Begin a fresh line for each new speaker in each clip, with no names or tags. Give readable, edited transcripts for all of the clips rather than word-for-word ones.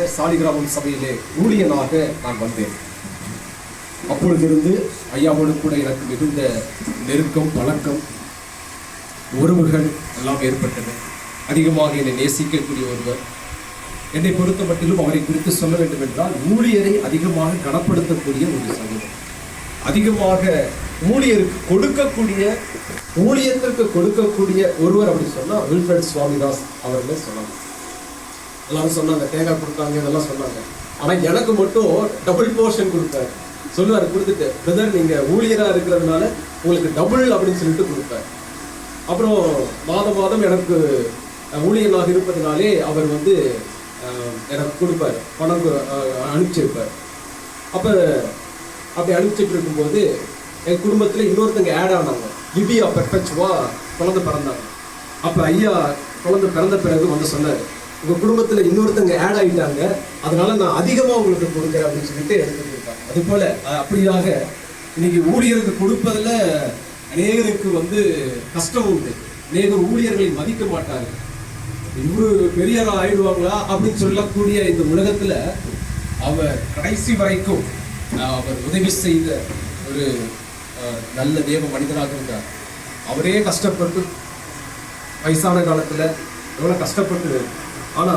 இந்த சாலிகிராமம் சபையிலே ஊழியனாக நான் வந்தேன். அப்பொழுதிருந்து ஐயாவோடு கூட எனக்கு மிகுந்த நெருக்கம், பழக்கம், உறவுகள் எல்லாம் ஏற்பட்டன. அதிகமாக என்னை நேசிக்கக்கூடிய ஒருவர். என்னை பொறுத்த மட்டிலும் அவரை குறித்து சொல்ல வேண்டும் என்றால் ஊழியரை அதிகமாக கனப்படுத்தக்கூடிய ஒரு சகோதரர். அதிகமாக ஊழியருக்கு கொடுக்கக்கூடிய, ஊழியத்திற்கு கொடுக்கக்கூடிய ஒருவர் அப்படி சொன்னால் வில்ஃப்ரெட் சுவாமிதாஸ் அவர்களே சொன்னாங்க. எல்லாரும் சொன்னாங்க, தேங்காய் கொடுத்தாங்க, இதெல்லாம் சொன்னாங்க. ஆனால் எனக்கு மட்டும் டபுள் போர்ஷன் கொடுத்தாரு. சொல்லுவார், கொடுத்துட்டு பிரதர் நீங்கள் ஊழியராக இருக்கிறதுனால உங்களுக்கு டபுள் அப்படின்னு சொல்லிட்டு கொடுப்பார். அப்புறம் மாதம் எனக்கு ஊழியராக இருப்பதனாலே அவர் எனக்கு கொடுப்பார், பணம் அனுப்பிச்சிருப்பார். அப்படி அனுப்பிச்சிட்டு இருக்கும்போது என் குடும்பத்தில் இன்னொருத்தங்க ஆட் ஆனாங்க. லிபியா பெர்பெச்சுவா குழந்தை பிறந்தாங்க. அப்போ ஐயா குழந்தை பிறந்த பிறகு சொன்னார், உங்கள் குடும்பத்தில் இன்னொருத்தங்க ஆட் ஆகிட்டாங்க, அதனால நான் அதிகமாக உங்களுக்கு கொடுக்குறேன் அப்படின்னு சொல்லிட்டு எடுத்து கொடுத்தாங்க. அது போல் அப்படியாக இன்னைக்கு ஊழியருக்கு கொடுப்பதில் அநேகருக்கு கஷ்டம் உண்டு. அநேகர் ஊழியர்களை மதிக்க மாட்டாங்க. இவரு பெரியாரா ஆயிடுவாங்களா அப்படின்னு சொல்லக்கூடிய இந்த உலகத்துல அவர் கடைசி வரைக்கும் அவர் உதவி செய்த ஒரு நல்ல தேவ மனிதனாக இருந்தார். அவரே கஷ்டப்பட்டு வயசான காலத்துல எவ்வளவு கஷ்டப்பட்டு, ஆனா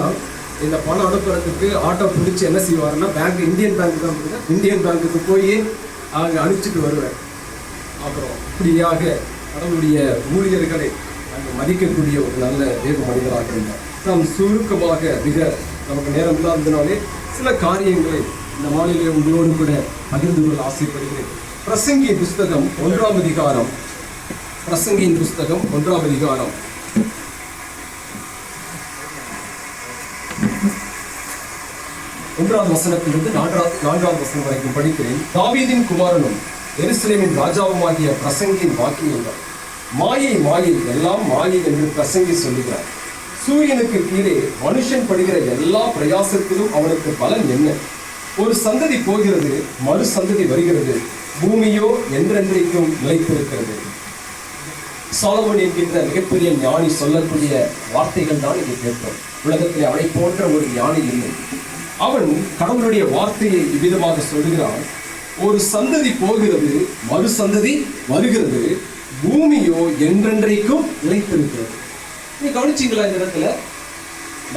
இந்த பணம் அனுப்புறதுக்கு ஆட்டோ பிடிச்சி என்ன செய்வாருன்னா பேங்க், இந்தியன் பேங்க் தான், இந்தியன் பேங்குக்கு போய் அங்கே அனுப்பிச்சிட்டு வருவார். அப்புறம் இப்படியாக கடவுளுடைய ஊழியர்களை அங்கே மதிக்கக்கூடிய ஒரு நல்ல தேவ மனிதராக இருந்தார். நாம் சுருக்கமாக மிக நமக்கு நேரம் இல்லாததுனாலே சில காரியங்களை இந்த நாளிலே உங்களோடு கூட பகிர்ந்து கொள்ள ஆசைப்படுகிறேன். பிரசங்கியின் புஸ்தகம் 1ஆம் அதிகாரம், பிரசங்கியின் புஸ்தகம் 1ஆம் அதிகாரம் 1ஆம் வசனத்திலிருந்து 4ஆம் வசனம் வரைக்கும் படிக்கிறேன். தாவீதின் குமாரனும் எருசலேமின் ராஜாவுமாகிய பிரசங்கியின் வாக்கியங்கள். மாயை மாயை, எல்லாம் மாயை என்று பிரசங்கி சொல்லுகிறார். சூரியனுக்கு கீழே மனுஷன் படுகிற எல்லா பிரயாசத்திலும் அவனுக்கு பலன் என்ன? ஒரு சந்ததி போகிறது, மறு சந்ததி வருகிறது, பூமியோ என்றென்றைக்கும் நிலைத்திருக்கிறது. சாலமோன் என்கின்ற மிகப்பெரிய ஞானி சொல்லக்கூடிய வார்த்தைகள் தான் இதை கேட்போம். உலகத்தில் அவனை போன்ற ஒரு ஞானி இல்லை. அவன் கடவுளுடைய வார்த்தையை இவ்விதமாக சொல்கிறான், ஒரு சந்ததி போகிறது, மறு சந்ததி வருகிறது, பூமியோ என்றென்றைக்கும் நிலைத்திருக்கிறது. நீ கவனிச்சீங்களா? இந்த இடத்துல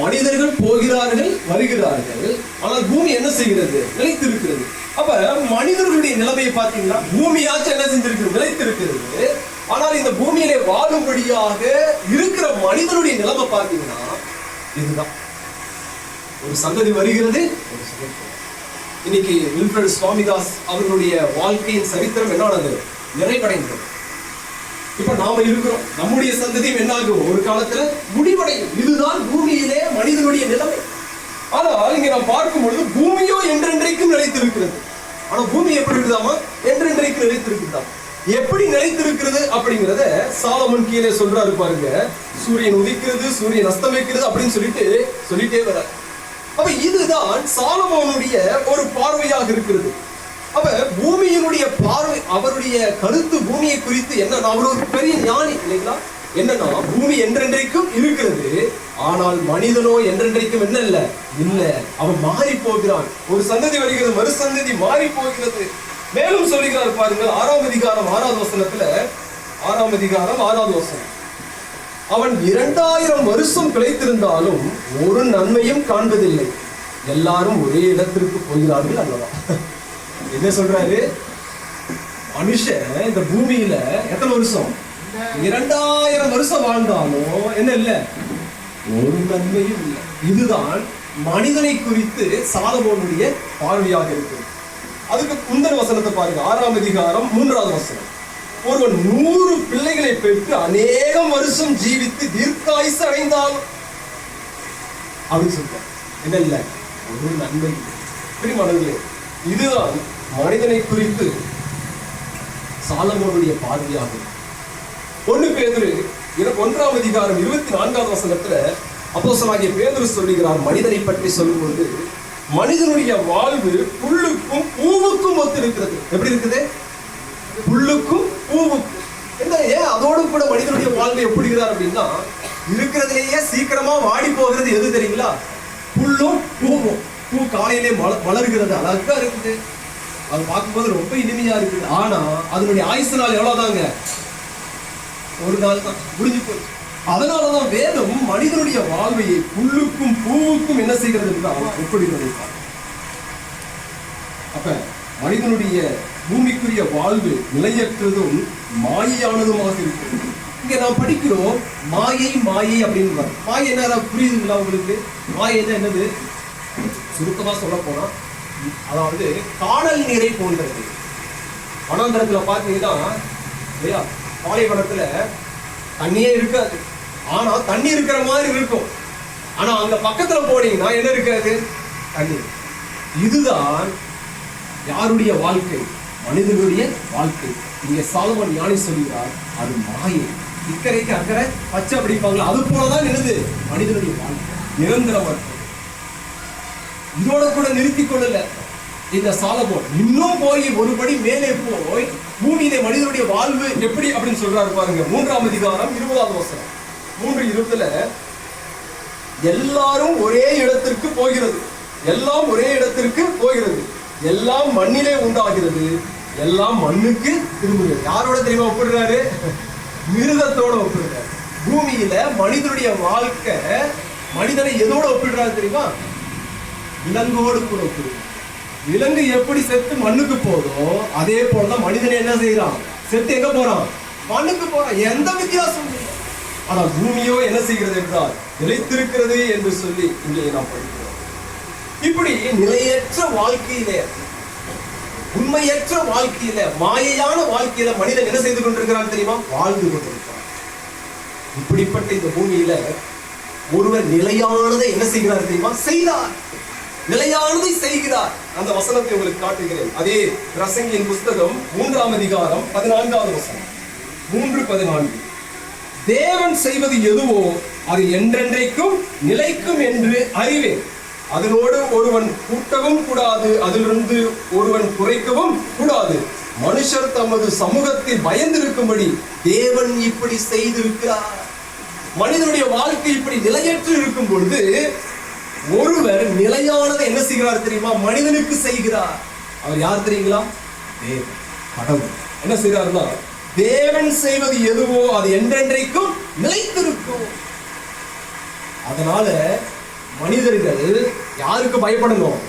மனிதர்கள் போகிறார்கள், வருகிறார்கள், ஆனால் பூமி என்ன செய்கிறது? நிலைத்திருக்கிறது. அப்ப மனிதர்களுடைய நிலைமையை பார்த்தீங்கன்னா பூமியாச்சும் என்ன செஞ்சிருக்கு? நிலைத்திருக்கிறது. ஆனால் இந்த பூமியிலே வாழும்படியாக இருக்கிற மனிதனுடைய நிலைமை பார்த்தீங்கன்னா இதுதான். ஒரு சந்ததி வருகிறது, ஒரு சந்ததி. இன்னைக்கு வில்ஃப்ரெட் சுவாமிதாஸ் அவர்களுடைய வாழ்க்கையின் சரித்திரம் என்னானது? நிறைவடைந்தது. இப்ப நாம இருக்கிறோம், நம்முடைய சந்ததியும் என்னாகும்? ஒரு காலத்துல முடிவடையும். இதுதான் பூமியிலே மனிதனுடைய நிலைமை. ஆனால் இங்க நாம் பார்க்கும் பொழுது பூமியோ என்றென்றைக்கும் நிலைத்திருக்கிறது. ஆனா பூமி எப்படி இருக்குதாமா? என்றென்றைக்கு நிலைத்திருக்குதாம். எப்படி நிலைத்திருக்கிறது அப்படிங்கிறத சாலமோன் கீழே சொல்றாரு பாருங்க. சூரியன் உதிக்கிறது, சூரியன் அஸ்தமிக்கிறது அப்படின்னு சொல்லிட்டே வர. அப்ப இதுதான் சாலமோனுடைய ஒரு பார்வையாக இருக்கிறது. அப்ப பூமியினுடைய பார்வை, அவருடைய கருத்து பூமியை குறித்து என்ன? அவர் ஒரு பெரிய ஞானி இல்லைங்களா? என்னன்னா பூமி என்றென்றைக்கும் இருக்கிறது, ஆனால் மனிதனோ என்றென்றைக்கும் என்ன இல்ல, அவன் மாறி போகிறான். ஒரு சந்ததி வருகிறது, மறு சந்ததி மாறி போகிறது. மேலும் சொல்லுகிறார் பாருங்க, 6ஆம் அதிகாரம் 6வது வசனத்துல, 6ஆம் அதிகாரம் 6வது வசனம், அவன் 2000 வருஷம் பிழைத்திருந்தாலும் ஒரு நன்மையும் காண்பதில்லை, எல்லாரும் ஒரே இடத்திற்கு போகிறார்கள் அல்லவா? என்ன சொல்றாரு? மனுஷன் இந்த பூமியில எத்தனை வருஷம்? 2000 வருஷம் வாழ்ந்தாலும் என்ன இல்ல, ஒரு நன்மையும் இல்லை. இதுதான் மனிதனை குறித்து சாலமோனுடைய பார்வையாக இருக்கு. அதுக்கு முந்தின வசனத்தை பாருங்க, 6ஆம் அதிகாரம் 3வது வசனம், ஒருவன் 100 பிள்ளைகளை பெற்று அநேகம் வருஷம் ஜீவித்து தீர்க்காயுசு அடைந்தால் அப்படின்னு சொல்றான். என்ன இல்ல, ஒரு நன்மை. பிரியமானவர்களே, இதுதான் மனிதனை குறித்து சாலமோனுடைய பார்வையாகும். 1 பேதுரு 1ஆம் அதிகாரம் 24வது வசனத்துல அப்போஸ்தலனாகிய பேதுரு சொல்லுகிறார், மனிதனை பற்றி சொல்லும்போது மனிதனுடைய வாழ்வு புல்லுக்கும் பூவுக்கும் ஒத்து இருக்கிறது. எப்படி இருக்குது? புல்லுக்கும் பூவுக்கும். ஏன் அதோடு கூட மனிதனுடைய வாழ்வை ஒப்பிடுகிறார் அப்படின்னா, இருக்கிறதுலேயே சீக்கிரமா வாடி போகிறது எது தெரியுங்களா? புல்லும் பூவும். காலையிலே வளர்கிறது, அழகா இருக்குது, அது பார்க்கும்போது ரொம்ப இனிமையா இருக்குது. ஆனா அதனுடைய ஆயுசு நாள் எவ்வளவுதாங்க? ஒரு நாள் தான், முடிஞ்சு போச்சு. அதனாலதான் வேதம் மனிதனுடைய வாழ்வையை புல்லுக்கும் பூவுக்கும் என்ன செய்கிறது என்றால் ஒப்பிடுகிறது. அப்ப மனிதனுடைய பூமிக்குரிய வாழ்வு நிலையற்றதும் மாயையானதுமாக இருக்கிறது. இங்க நாம் படிக்கிறோம் மாயை மாயை அப்படின்னு. மாயை என்ன புரியுதுங்களா உங்களுக்கு? மாயை என்னது? சுருக்கமா சொல்ல போனா, அதாவது காணல் நீரை போன்றது. வனாந்தரத்துல பாத்தீங்கன்னா இல்லையா, பாலைவனத்துல தண்ணியே இருக்காது, ஆனா தண்ணி இருக்கிற மாதிரி இருக்கும். ஆனா அங்க பக்கத்துல போனீங்கன்னா என்ன இருக்காது? தண்ணி. இதுதான் யாருடைய வாழ்க்கை? மனிதனுடைய வாழ்க்கை. இங்க சாலமோன் ஞானி சொல்கிறார், அது மாயை. இக்கரைக்கு அக்கறை பச்சை அப்படிப்பாங்களா, அது போலதான் என்னது மனிதனுடைய வாழ்க்கை, நிரந்தரமற்றது. இதோட கூட நிறுத்தி கொள்ளல இந்த சாலமோன், இன்னும் போய் ஒருபடி மேலே போய் பூமியிலே மனிதனுடைய வாழ்வு எப்படி அப்படின்னு சொல்றாரு பாருங்க. 3ஆம் அதிகாரம் 20வது வசனம். 3:20 எல்லாரும் ஒரே இடத்திற்கு போகிறது, எல்லாம் ஒரே இடத்திற்கு போகிறது, எல்லாம் மண்ணிலே உண்டாகிறது, எல்லாம் மண்ணுக்கு திரும்புகிறது. யாரோட தெரியுமா ஒப்பிடுறாரு? மிருகத்தோட ஒப்பிடுறாரு. பூமியில மனிதனுடைய வாழ்க்கை மனிதனை எதோட ஒப்பிடுறாரு தெரியுமா? விலங்கோடு கூட ஒப்பிடுறாரு. விலங்கு எப்படி செத்து மண்ணுக்கு போதோ அதே போலதான் மனிதனை என்ன செய்யறான்? செத்து எங்க போறான்? மண்ணுக்கு போறான். எந்த வித்தியாசம் இல்லை. ஆனால் பூமியோ என்ன செய்கிறது என்றால் நிலைத்திருக்கிறது என்று சொல்லி இங்கே நாம் படிக்கிறோம். இப்படி நிலையற்ற வாழ்க்கையிலே, உண்மையற்ற வாழ்க்கையில, மாயையான வாழ்க்கையில மனிதன் என்ன செய்து கொண்டிருக்கிறான் தெரியுமா? வாழ்ந்து கொண்டிருக்கிறான். இப்படிப்பட்ட இந்த பூமியில ஒருவர் நிலையானதை என்ன செய்கிறார் தெரியுமா? செய்தார். நிலையானதை செய்கிறார். அந்த வசனத்தை உங்களுக்கு காட்டுகிறேன். அதே பிரசங்கியின் புஸ்தகம் 3ஆம் அதிகாரம் 14வது வசனம். 3:14. தேவன் செய்வது எதுவோ அது என்றென்றைக்கும் நிலைக்கும் என்று அறிவேன். அதனோடு ஒருவன் கூட்டவும் கூடாது, அதிலிருந்து ஒருவன் குறைக்கவும் கூடாது. மனுஷர் தமது சமூகத்தில் பயந்திருக்கும்படி தேவன் இப்படி செய்திருக்கிறார். மனிதனுடைய வாழ்க்கை இப்படி நிலையற்று இருக்கும் பொழுது ஒருவர் நிலையானதை என்ன செய்கிறார் தெரியுமா? மனிதனுக்கு செய்கிறார். அவர் யார் தெரியுங்களா? தேவன், கடவுள். என்ன செய்கிறார்னா, தேவன் செய்வது எதுவோ அது என்றென்றைக்கும் நிலைத்திருக்கும். அதனால மனிதர்கள் யாருக்கு பயப்படணும்?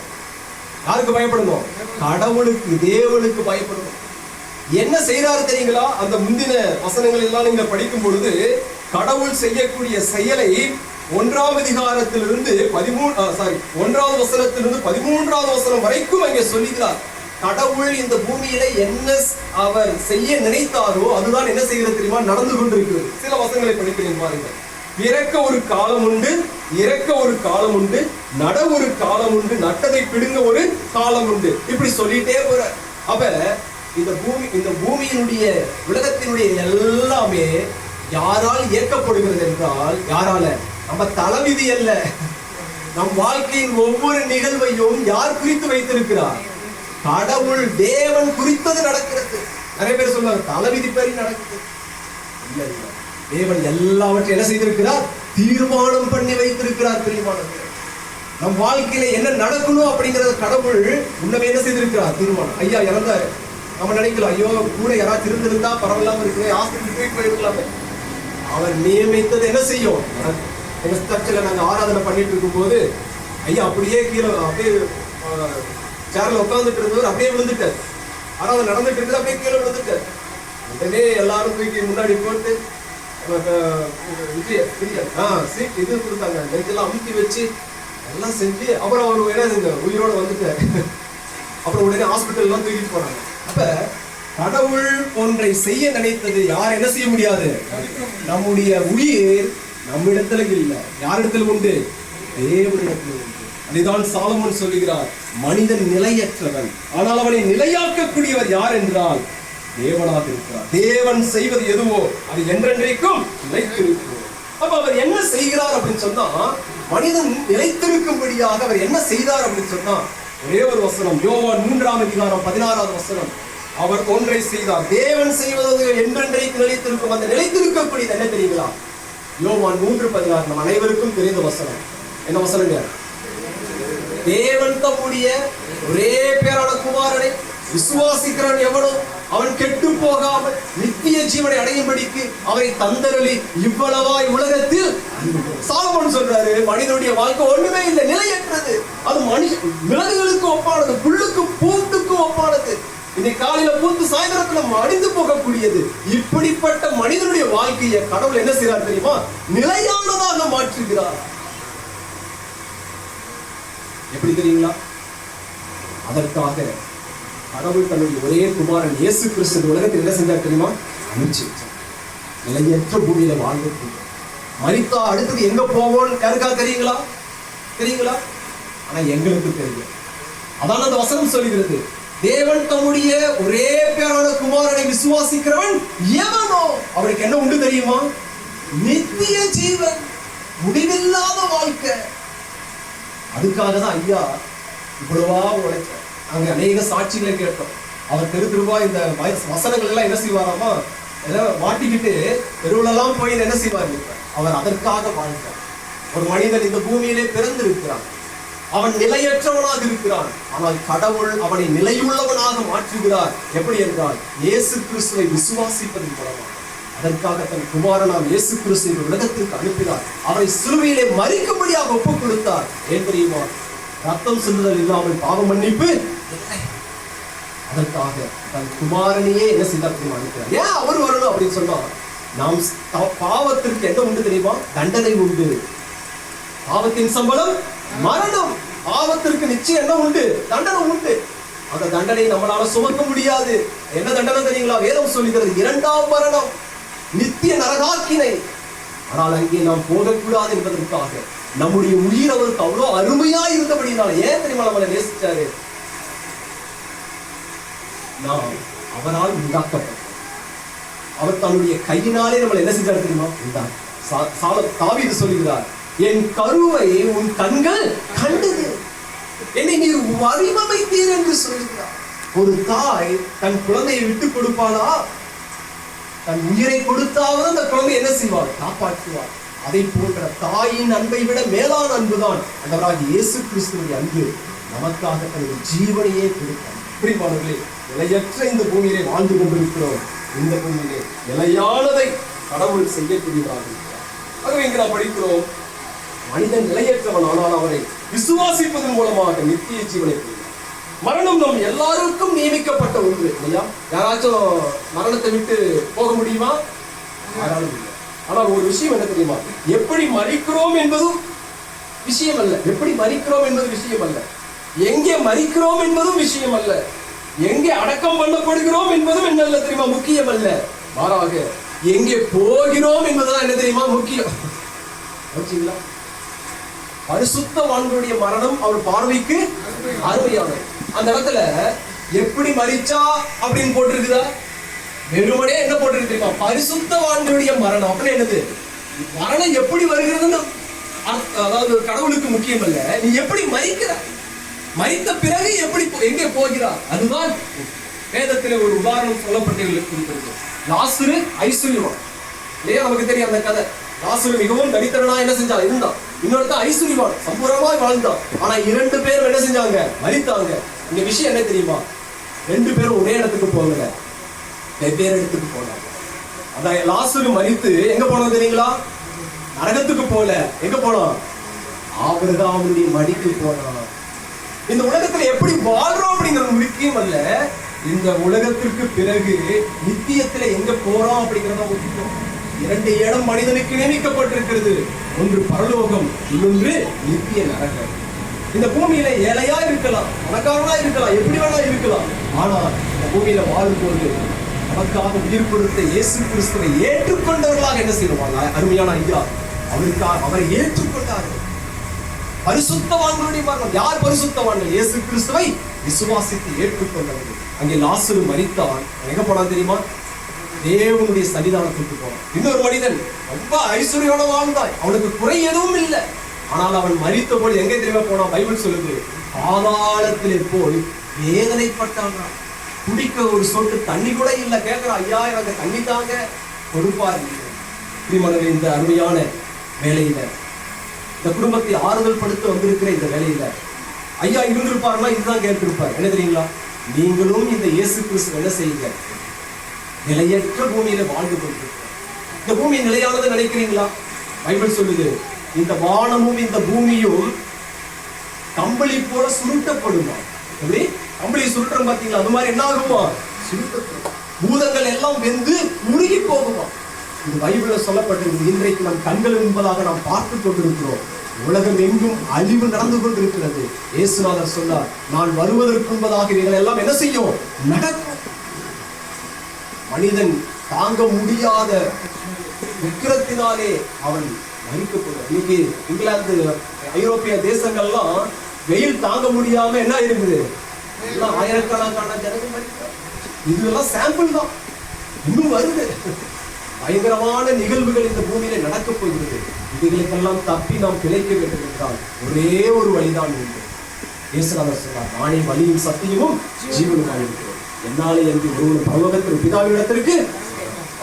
யாருக்கு பயப்படணும்? கடவுளுக்கு, தேவனுக்கு பயப்படணும். என்ன செய்யறாரு தெரியுங்களா? அந்த முந்தின வசனங்கள் எல்லாம் நீங்க படிக்கும் பொழுது கடவுள் செய்யக்கூடிய செயலை 1ஆம் அதிகாரத்திலிருந்து 1வது வசனத்திலிருந்து 13வது வசனம் வரைக்கும் அங்கே சொல்லுகிறார். கடவுள் இந்த பூமியில என்ன அவர் செய்ய நினைத்தாரோ அதுதான் என்ன செய்கிறது தெரியுமா? நடந்து கொண்டிருக்கிறது. சில வசனங்களை படிக்கிறேன் பாருங்க. பிறக்க ஒரு காலம் உண்டு, இறக்க ஒரு காலம் உண்டு, நட ஒரு காலம் உண்டு, நட்டதை பிடுங்க ஒரு காலம் உண்டு. இப்படி சொல்லிட்டே போற. அப்ப இந்த பூமியினுடைய, உலகத்தினுடைய எல்லாமே யாரால் இயக்கப்படுகிறது என்றால், யாரால? நம்ம தலைவிதி அல்ல. நம் வாழ்க்கையின் ஒவ்வொரு நிகழ்வையும் யார் குறித்து வைத்திருக்கிறார்? கடவுள், தேவன் குறித்தது நடக்கிறது. நிறைய பேர் சொல்லுவாங்க தலைவிதி பேரி நடக்குது. இல்ல, தேவன் எல்லாவற்றையும் என்ன செய்திருக்கிறார்? தீர்மானம் பண்ணி வைத்திருக்கிறார். பிரியமானவர்களே, நம் வாழ்க்கையில என்ன நடக்கணும் அப்படிங்கறது கடவுள் முன்னமே என்ன செய்திருக்கிறார்? தீர்மானம். ஐயா இறந்தாரு, நம்ம நினைக்கலாம் ஐயோ கூட யாராவது இருந்திருந்தா பரவாயில்லாம இருக்கு, ஹாஸ்பிட்டல் போயிருக்கலாமே. அவர் நியமித்தது என்ன செய்யும்? எங்க சர்ச்சில் நாங்க ஆராதனை பண்ணிட்டு இருக்கும் போது ஐயா அப்படியே கீழே அப்படியே சேர்ல உட்காந்துட்டு இருந்தவர் அப்படியே விழுந்துட்டார். ஆராதனை நடந்துட்டு இருக்குது, அப்படியே கீழே விழுந்துட்டார். உடனே எல்லாரும் தூக்கி முன்னாடி போட்டு இது கொடுத்தாங்க, நெஞ்செல்லாம் அமுத்தி வச்சு எல்லாம் செஞ்சு அப்புறம் அவர் என்ன உயிரோட வந்துட்டாரு. அப்புறம் உடனே ஹாஸ்பிட்டல் எல்லாம் தூக்கிட்டு போனாங்க. அப்ப கடவுள் ஒன்றை செய்ய நினைத்தது யார் என்ன செய்ய முடியாது? நம்முடைய உயிர் நம்மிடத்துல இல்ல, யாரிடத்துல உண்டு? தேவனிடத்துல உண்டு. அதுதான் சாலமோன் சொல்லுகிறார், மனிதன் நிலையற்றவன், ஆனால் அவனை நிலையாக்கக்கூடியவர் யார் என்றால் தேவனாக இருக்கிறார். தேவன் செய்வது எதுவோ அது என்றென்றைக்கும் நிலைத்திருக்கும். அப்ப அவர் என்ன செய்கிறார் அப்படின்னு சொன்னா, மனிதன் நிலைத்திருக்கும்படியாக அவர் என்ன செய்தார் அப்படின்னு சொன்னா, ஒரே ஒரு வசனம், யோவான் 3ஆம் அதிகாரம் 16வது வசனம். அவர் ஒன்றை செய்தார். தேவன் செய்வது என்றென்றைக்கு நிலைத்திருக்கும். அந்த நிலைத்திருக்கக்கூடியது என்ன தெரியுங்களா? யோவான் 3:16 நம் அனைவருக்கும் தெரிந்த வசனம். என்ன வசனங்க? தேவன் தம்முடைய ஒரே பேரான குமாரனை விசுவாசிக்கிறவன் எவனோ அவன் கெட்டு போகாமல் நித்திய ஜீவனை அடையும்படிக்கு அவரை தந்தருளி இவ்வளவாய் உலகத்தில். சாலமோன் சொல்றாரு, மனிதனுடைய வாழ்க்கை ஒண்ணுமே இல்லை, நிலையற்றது. அது மிளகுகளுக்கு ஒப்பானது, புல்லுக்கும் பூண்டுக்கும் ஒப்பானது. இன்னைக்கு காலையில பூத்து சாயந்தரத்துல அழிந்து போகக்கூடியது. இப்படிப்பட்ட மனிதனுடைய வாழ்க்கையை கடவுள் என்ன செய்யறார் தெரியுமா? நிலையானதாக மாற்றுகிறார். எப்படி தெரியுங்களா? அதற்காக கடவுள் தன்னுடைய ஒரே குமாரன் இயேசு கிறிஸ்து உலகத்தில் என்ன செஞ்சார் தெரியுமா? அனுப்பிச்சு வச்சார். நிலையற்ற பூமியில வாழ்ந்து மரித்தா அடுத்தது எங்க போவோம் யாருக்கா தெரியுங்களா? தெரியுங்களா? ஆனா எங்களுக்கு தெரியும். அதான் அந்த வசனம் சொல்லுகிறது, தேவன் தம்முடைய ஒரே பேரான குமாரனை விசுவாசிக்கிறவன் எவனோ அவனுக்கு என்ன உண்டு தெரியுமா? நித்திய ஜீவன், முடிவில்லாத வாழ்க்கை. அதுக்காக தான் ஐயா இவ்வளவா உழைச்சார். அங்க அநேக சாட்சிகளை கேட்டோம். அவர் தெருவா இந்த வசனங்கள் எல்லாம் என்ன செய்வாராமா, எல்லாம் மாட்டிக்கிட்டு தெருவுலெல்லாம் போய் என்ன செய்வார்? அவர் அதற்காக வாழ்ந்தார். ஒரு மனிதன் இந்த பூமியிலே பிறந்திருக்கிறான், அவன் நிலையற்றவனாக இருக்கிறான். ஆனால் கடவுள் அவனை நிலையுள்ளவனாக மாற்றுகிறார். எப்படி என்றால் இயேசு கிறிஸ்துவை விசுவாசிப்பதன் மூலமாக. அதற்காக தன் குமாரனாம் இயேசு கிறிஸ்துவை உலகத்திற்கு அனுப்பினார். அவரை சிலுவையிலே மரிக்கும்படியாக ஒப்புக் கொடுத்தார். ஏன் தெரியுமா? ரத்தம் சிந்துதல் இல்லாமல் பாவ மன்னிப்பு இல்லை. அதற்காக தன் குமாரனையே என்ன செய்தார் தெரியுமா? அனுப்பினார். ஏன் அவர் வரணும் அப்படின்னு சொன்னா, நாம் பாவத்திற்கு என்ன உண்டு தெரியுமா? தண்டனை உண்டு. பாவத்தின் சம்பளம் மரணம். பாவத்திற்கு நிச்சயம் என்ன உண்டு? தண்டனை உண்டு. அந்த தண்டனை நம்மளால சுமக்க முடியாது. என்ன தண்டனை தெரியுங்களா? வேதம் சொல்லுகிறது, இரண்டாம் மரணம், நித்திய நரகாக்கினை. ஆனால் அங்கே நாம் போகக்கூடாது என்பதற்காக நம்முடைய உயிர் அவருக்கு அவ்வளவு அருமையா இருந்தபடினால. ஏன் தெரியுமா நம்மளை நேசிச்சாரு? நாம் அவரால் உண்டாக்கப்பட்டோம். அவர் தன்னுடைய கையினாலே நம்மளை என்ன செஞ்சாரு தெரியுமா? தாவீது சொல்லுகிறார், என் கருவை உன் கண்கள் கண்டது, என்னை நீர் வடிவமைத்தீர் என்று சொல்லுகிறார். ஒரு தாய் தன் குழந்தையை விட்டு கொடுப்பாளா? தன் உயிரை கொடுத்தாவது அந்த குழந்தை என்ன செய்வார்? காப்பாற்றுவார். அதை போன்ற தாயின் அன்பை விட மேலான அன்புதான் அந்தவராக இயேசு கிறிஸ்துவின் அன்பு. நமக்காக தன்னுடைய ஜீவனையே கொடுத்தார். பிரியமானவர்களே, நிலையற்ற இந்த பூமியிலே வாழ்ந்து கொண்டிருக்கிறோம். இந்த பூமியிலே நிலையானதை கடவுள் செய்யக்கூடியதாக இருக்கிறார். ஆகவே இங்கு நாம் படிக்கிறோம், மனிதன் நிலையற்றவன், ஆனால் அவரை விசுவாசிப்பதன் மூலமாக நித்திய ஜீவனை பெறுகிறார். மரணம் நம் எல்லாருக்கும் நியமிக்கப்பட்ட ஒன்று இல்லையா? யாராச்சும் மரணத்தை விட்டு போக முடியுமா? யாராலும் இல்லை. ஆனால் ஒரு விஷயம் என்ன தெரியுமா? எப்படி மரிக்கிறோம் என்பதும் விஷயம் அல்ல. எப்படி மரிக்கிறோம் என்பது விஷயம் அல்ல. எங்கே மரிக்கிறோம் என்பதும் விஷயம் அல்ல. எங்கே அடக்கம் பண்ணப்படுகிறோம் என்பதும் என்ன தெரியுமா? முக்கியம் அல்ல. மாறாக எங்கே போகிறோம் என்பதுதான் என்ன தெரியுமா? முக்கியம். பரிசுத்தவான்களுடைய மரணம் அவர் பார்வைக்கு அருமையானது. அந்த இடத்துல எப்படி மரிச்சா அப்படின்னு போட்டிருக்குதா? வெறுமனே என்ன போட்டிருக்கு தெரியுமா? பரிசுத்தவான்களுடைய மரணம். அப்படின்னு என்னது? மரணம் எப்படி வருகிறதுன்னு அதாவது கடவுளுக்கு முக்கியம் அல்ல. நீ எப்படி மரிக்கிற, மரித்த பிறகு எப்படி எங்கே போகிறார், அதுதான் வேதத்தில் ஒரு உதாரணம் சொல்லப்பட்டிருக்கிறது. லாசரு ஐஸ்வர்யவான் இல்லையா? நமக்கு தெரியும் அந்த கதை. லாசரு மிகவும் தரித்திரனா என்ன செஞ்சான்? இருந்தான். இன்னொருத்த ஐஸ்வர்யவான், சம்பூர்ணமாய் வாழ்ந்தான். ஆனா 2 பேரும் என்ன செஞ்சாங்க? மரித்தாங்க. இந்த விஷயம் என்ன தெரியுமா? 2 பேரும் ஒரே இடத்துக்கு போகல, வெவ்வேறு இடத்துக்கு போனாங்க. அதான் லாசரு மரித்து எங்க போனோம் தெரியுங்களா? நரகத்துக்கு போல. எங்க போனோம்? ஆபிரகாமுடைய மடிக்கு போனான். இந்த உலகத்துல எப்படி வாழ்றோம் அப்படிங்கிறது முக்கியம் அல்ல. இந்த உலகத்திற்கு பிறகு நித்தியத்துல எங்க போறோம் அப்படிங்கறத முக்கியம். 2 இடம் மனிதனுக்கு நியமிக்கப்பட்டிருக்கிறது. ஒன்று பரலோகம், இன்னொன்று நித்திய நரகம். இந்த பூமியில ஏழையா இருக்கலாம், பணக்காரனா இருக்கலாம், எப்படி வேணா இருக்கலாம். ஆனால் இந்த பூமியில வாழும்போது நமக்காக உயிர் கொடுத்த இயேசு கிறிஸ்துவை ஏற்றுக்கொண்டவர்களாக என்ன செய்வாங்க? அருமையான ஐயா, அவரை ஏற்றுக்கொண்டார்கள். பரிசுத்தவான்களுடைய மரணம். யார் பரிசுத்தவான்கள்? இயேசு கிறிஸ்துவை விசுவாசித்து ஏற்றுக்கொண்டவர்கள். அங்கே லாசரு மரித்தான். எங்க போனான் தெரியுமா? தேவனுடைய சன்னிதானத்துக்கு போனான். இன்னொரு மனிதன் ரொம்ப ஐஸ்வர்யோட வாழ்ந்தான், அவனுக்கு குறை எதுவும் இல்லை. ஆனால் அவன் மரித்த போது எங்கே தெரியுமா போனான்? பைபிள் சொல்லுது, பாதாளத்திலே போய் வேதனைப்பட்டான். குடிக்க ஒரு சொட்டு தண்ணி கூட இல்லை. கேட்கிறான், ஐயா எனக்கு தண்ணி தாங்க, கொடுப்பார். இந்த அருமையான வேலையில, இந்த குடும்பத்தை ஆறுதல் படுத்த வந்திருக்கிற இந்த வேலையில ஐயா இருந்திருப்பாருன்னா இதுதான் கேட்டிருப்பார். என்ன தெரியுங்களா? நீங்களும் இந்த இயேசு கிறிஸ்து என்ன செய்யுங்க, நிலையற்ற பூமியில வாழ்ந்து கொண்டிருக்க. இந்த பூமி நிலையானது நினைக்கிறீங்களா? பைபிள் சொல்லுது, இந்த வானமும் இந்த பூமியும் கம்பளி போல சுருட்டப்படுமா. எப்படி கம்பளி சுருட்டுறோம் பாத்தீங்களா? அது மாதிரி என்ன ஆகுமா? சுருட்டப்படும். பூதங்கள் எல்லாம் வெந்து உருகி போகுமா. இந்த பைபிள்ல சொல்லப்பட்டிருக்கு. இன்றைக்கு நம் கண்கள் என்பதாக நாம் பார்த்து கொண்டிருக்கிறோம். உலகம் எங்கும் அழிவு நடந்து கொண்டிருக்கிறது. இயேசுநாதர் சொன்னார், நான் வருவதற்கு முன்பதாக இவைகள் எல்லாம் என்ன செய்யும், நடக்கும். மனிதன் தாங்க முடியாத விக்கிரத்தினாலே அவன் மறிக்கப்படும். இன்னைக்கு இங்கிலாந்து ஐரோப்பிய தேசங்கள்லாம் வெயில் தாங்க முடியாம என்ன இருக்குது, ஆயிரக்கணக்கான ஜனங்கள் மறிக்கிறார். இதெல்லாம் சாம்பிள் தான், இன்னும் வருது. பயங்கரமான நிகழ்வுகள் இந்த பூமியில நடக்கப் போகிறது. இதுகளுக்கெல்லாம் தப்பி நாம் பிழைக்க வேண்டும் என்றால் ஒரே ஒரு வழிதான் உண்டு. இயேசுநாதர் சொன்னார், நானே வழியும் சத்தியமும் ஜீவனுமாக இருக்கிறோம், என்னாலே என்று ஒருவன் பரலோகத்தில் பிதாவினிடத்திற்கு.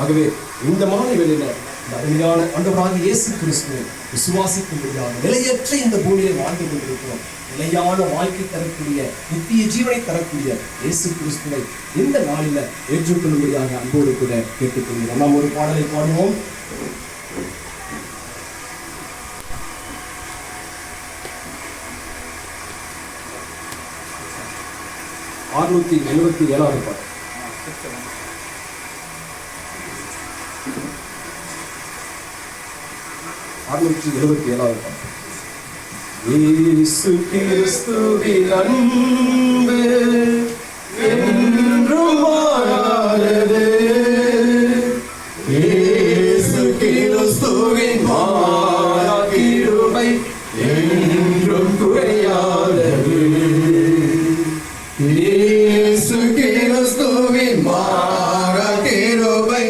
ஆகவே இந்த மாலை வேளையில இந்த அருமையான ஆண்டவராகிய இயேசு கிறிஸ்துவை விசுவாசிக்கும்படியாக நிலையற்ற இந்த பூமியை வாழ்ந்து கொண்டிருக்கிறோம். நிலையான வாழ்க்கை தரக்கூடிய, நித்திய ஜீவனை தரக்கூடிய இயேசு கிறிஸ்துவை இந்த நாளில ஏற்றுக்கொள்ளும்படியாக அன்போடு கூட கேட்டுக்கொள்கிறோம். நாம் ஒரு பாடலை பாடுவோம். ஆறுநூத்தி 77 பாடல். இயேசு கிறிஸ்துவின் அன்பு என்றும் மாறாதது. இயேசு கிறிஸ்துவின் மாறா கிருபை என்றும் குறையாதது. இயேசு கிறிஸ்துவின் மாறா கிருபை